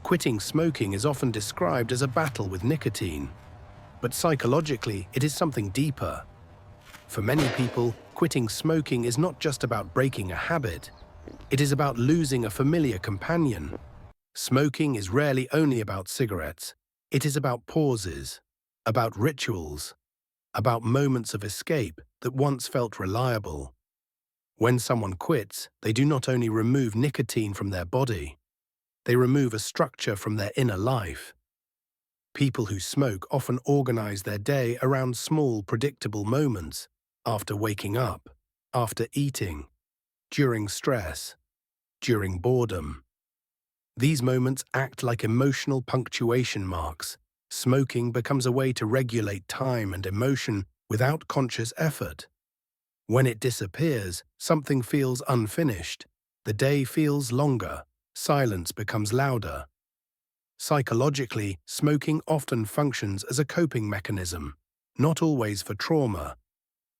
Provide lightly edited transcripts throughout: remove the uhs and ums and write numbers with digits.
Quitting smoking is often described as a battle with nicotine, but psychologically it is something deeper. For many people, quitting smoking is not just about breaking a habit, it is about losing a familiar companion. Smoking is rarely only about cigarettes. It is about pauses, about rituals, about moments of escape that once felt reliable. When someone quits, they do not only remove nicotine from their body, they remove a structure from their inner life. People who smoke often organize their day around small, predictable moments: after waking up, after eating, during stress, during boredom. These moments act like emotional punctuation marks. Smoking becomes a way to regulate time and emotion without conscious effort. When it disappears, something feels unfinished. The day feels longer. Silence becomes louder. Psychologically, smoking often functions as a coping mechanism, not always for trauma,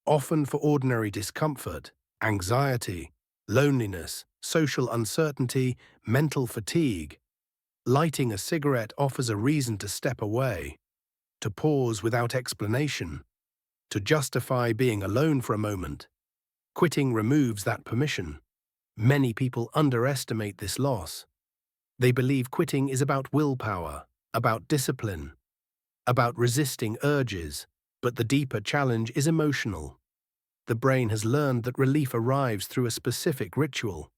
often for ordinary discomfort, anxiety, loneliness, social uncertainty, mental fatigue. Lighting a cigarette offers a reason to step away, to pause without explanation, to justify being alone for a moment. Quitting removes that permission. Many people underestimate this loss. They believe quitting is about willpower, about discipline, about resisting urges, but the deeper challenge is emotional. The brain has learned that relief arrives through a specific ritual.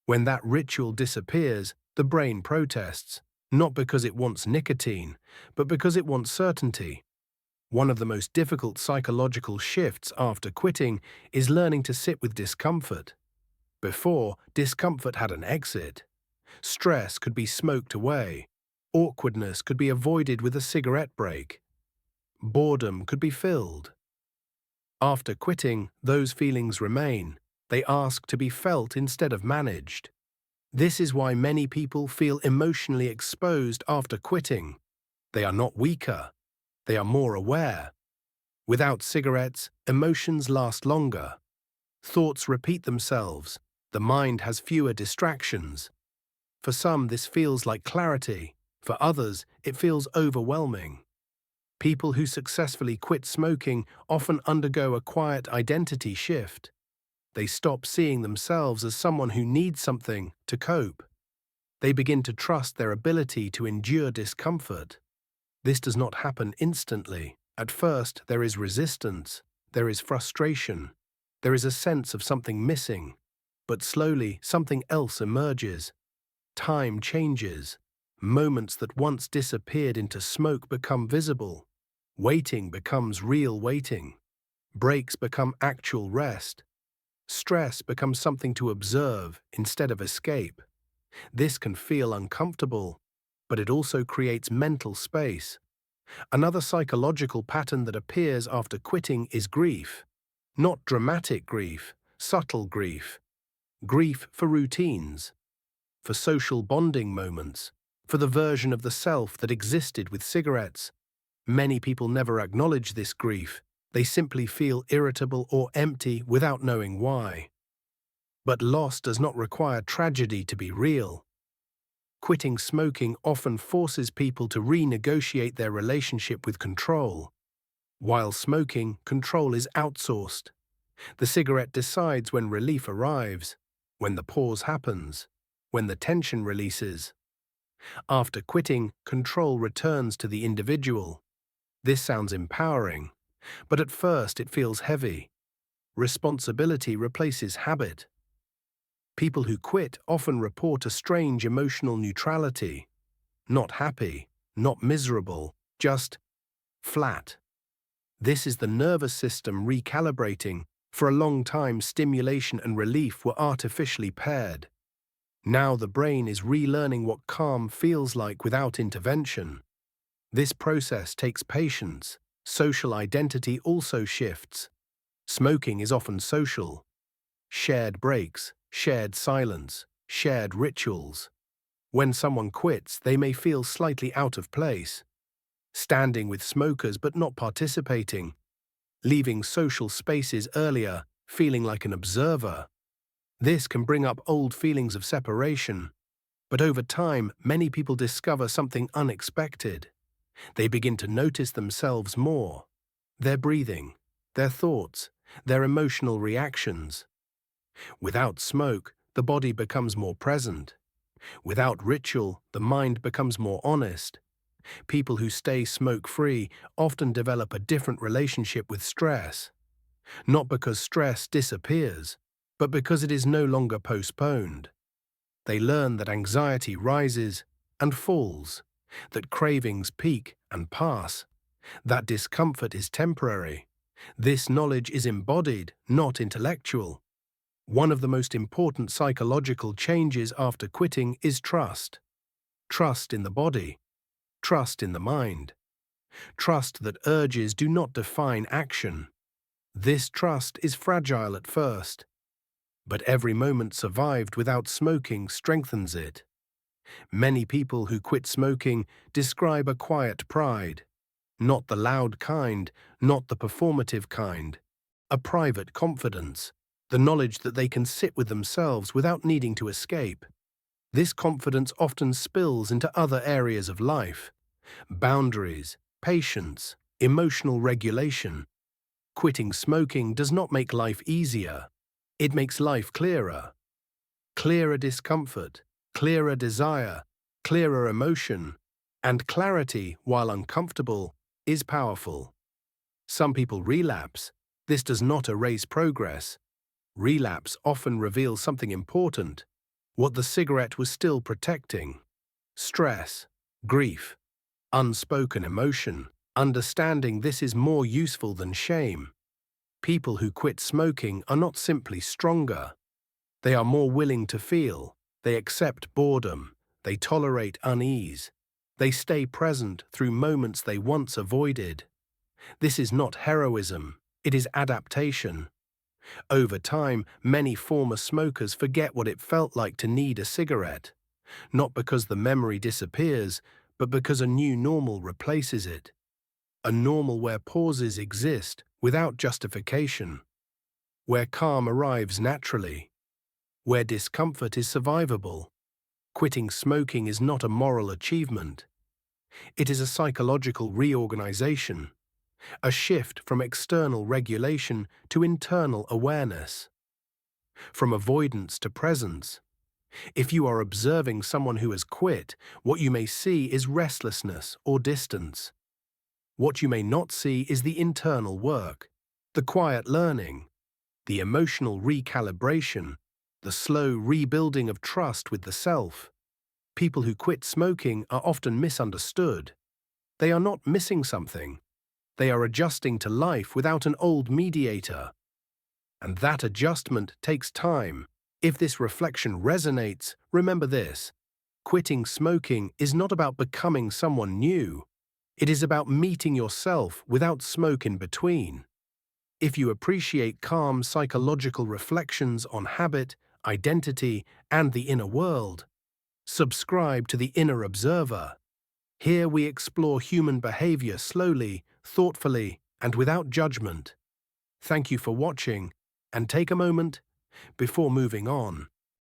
When that ritual disappears, the brain protests, not because it wants nicotine, but because it wants certainty. One of the most difficult psychological shifts after quitting is learning to sit with discomfort. Before, discomfort had an exit. Stress could be smoked away. Awkwardness could be avoided with a cigarette break. Boredom could be filled. After quitting, those feelings remain. They ask to be felt instead of managed. This is why many people feel emotionally exposed after quitting. They are not weaker. They are more aware. Without cigarettes, emotions last longer. Thoughts repeat themselves. The mind has fewer distractions. For some, this feels like clarity. For others, it feels overwhelming. People who successfully quit smoking often undergo a quiet identity shift. They stop seeing themselves as someone who needs something to cope. They begin to trust their ability to endure discomfort. This does not happen instantly. At first, there is resistance, there is frustration, there is a sense of something missing. But slowly, something else emerges. Time changes. Moments that once disappeared into smoke become visible. Waiting becomes real waiting. Breaks become actual rest. Stress becomes something to observe instead of escape. This can feel uncomfortable, but it also creates mental space. Another psychological pattern that appears after quitting is grief. Not dramatic grief, subtle grief. Grief for routines, for social bonding moments, for the version of the self that existed with cigarettes. Many people never acknowledge this grief. They simply feel irritable or empty without knowing why. But loss does not require tragedy to be real. Quitting smoking often forces people to renegotiate their relationship with control. While smoking, control is outsourced. The cigarette decides when relief arrives, when the pause happens, when the tension releases. After quitting, control returns to the individual. This sounds empowering, but at first it feels heavy. Responsibility replaces habit. People who quit often report a strange emotional neutrality. Not happy, not miserable, just flat. This is the nervous system recalibrating. For a long time, stimulation and relief were artificially paired. Now the brain is relearning what calm feels like without intervention. This process takes patience. Social identity also shifts. Smoking is often social. Shared breaks, shared silence, shared rituals. When someone quits, they may feel slightly out of place. Standing with smokers but not participating. Leaving social spaces earlier, feeling like an observer. This can bring up old feelings of separation. But over time, many people discover something unexpected. They begin to notice themselves more, their breathing, their thoughts, their emotional reactions. Without smoke, the body becomes more present. Without ritual, the mind becomes more honest. People who stay smoke-free often develop a different relationship with stress, not because stress disappears, but because it is no longer postponed. They learn that anxiety rises and falls, that cravings peak and pass, that discomfort is temporary. This knowledge is embodied, not intellectual. One of the most important psychological changes after quitting is trust. Trust in the body, trust in the mind, trust that urges do not define action. This trust is fragile at first, but every moment survived without smoking strengthens it. Many people who quit smoking describe a quiet pride, not the loud kind, not the performative kind, a private confidence, the knowledge that they can sit with themselves without needing to escape. This confidence often spills into other areas of life: boundaries, patience, emotional regulation. Quitting smoking does not make life easier. It makes life clearer. Clearer discomfort, clearer desire, clearer emotion, and clarity, while uncomfortable, is powerful. Some people relapse. This does not erase progress. Relapse often reveals something important, what the cigarette was still protecting: stress, grief, unspoken emotion. Understanding this is more useful than shame. People who quit smoking are not simply stronger. They are more willing to feel. They accept boredom. They tolerate unease. They stay present through moments they once avoided. This is not heroism. It is adaptation. Over time, many former smokers forget what it felt like to need a cigarette, not because the memory disappears, but because a new normal replaces it. A normal where pauses exist without justification, where calm arrives naturally, where discomfort is survivable. Quitting smoking is not a moral achievement. It is a psychological reorganization, a shift from external regulation to internal awareness, from avoidance to presence. If you are observing someone who has quit, what you may see is restlessness or distance. What you may not see is the internal work, the quiet learning, the emotional recalibration, the slow rebuilding of trust with the self. People who quit smoking are often misunderstood. They are not missing something. They are adjusting to life without an old mediator. And that adjustment takes time. If this reflection resonates, remember this: quitting smoking is not about becoming someone new. It is about meeting yourself without smoke in between. If you appreciate calm psychological reflections on habit, identity, and the inner world, subscribe to The Inner Observer. Here we explore human behavior slowly, thoughtfully, and without judgment. Thank you for watching, and take a moment before moving on.